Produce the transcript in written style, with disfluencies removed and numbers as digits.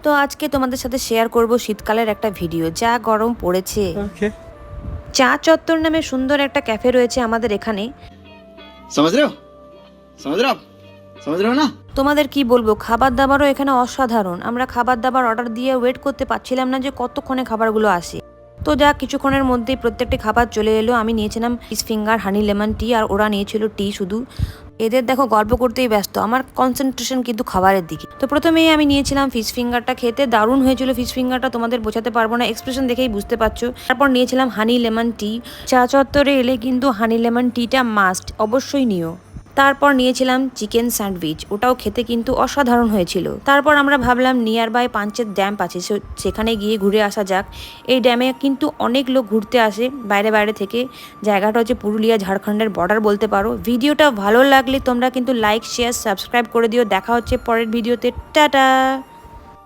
তো আজকে তোমাদের সাথে শেয়ার করব শীতকালের একটা ভিডিও। যা গরম পড়েছে। চা চত্বর নামে সুন্দর একটা ক্যাফে রয়েছে আমাদের এখানে। समझ रहे हो समझ रहे हो आप समझ रहे हो ना। তোমাদের কি বলবো, খাবার দাবারও এখানে অসাধারণ। আমরা খাবার দাবার অর্ডার দিয়ে ওয়েট করতে পারছিলাম না যে কতক্ষণে খাবারগুলো আসে। তো যা কিছুক্ষণের মধ্যেই প্রত্যেকটি খাবার চলে এলো। আমি নিয়েছিলাম fish finger, honey lemon tea, আর ওরা নিয়েছিল টি শুধু। এদের দেখো গল্প করতেই ব্যস্ত, আমার কনসেন্ট্রেশন কিন্তু খাবারের দিকে। তো প্রথমেই আমি নিয়েছিলাম ফিশ ফিঙ্গারটা, খেতে দারুণ হয়েছিল ফিশ ফিঙ্গারটা, তোমাদের বোঝাতে পারবো না, এক্সপ্রেশন দেখেই বুঝতে পারছো। তারপর নিয়েছিলাম হানি লেমন টি। চা চত্বরে এলে কিন্তু হানি লেমন টিটা মাস্ট, অবশ্যই নিও। তারপর নিয়েছিলাম চিকেন স্যান্ডউইচ, ওটাও খেতে কিন্তু অসাধারণ হয়েছিল। তারপর আমরা ভাবলাম নিয়ার বাই পাঞ্চেত ড্যাম আছে, সেখানে গিয়ে ঘুরে আসা যাক। এই ড্যামে কিন্তু অনেক লোক ঘুরতে আসে বাইরে বাইরে থেকে। জায়গাটা হচ্ছে পুরুলিয়া ঝাড়খণ্ডের বর্ডার বলতে পারো। ভিডিওটা ভালো লাগলে তোমরা কিন্তু লাইক, শেয়ার, সাবস্ক্রাইব করে দিও। দেখা হচ্ছে পরের ভিডিওতে। টাটা।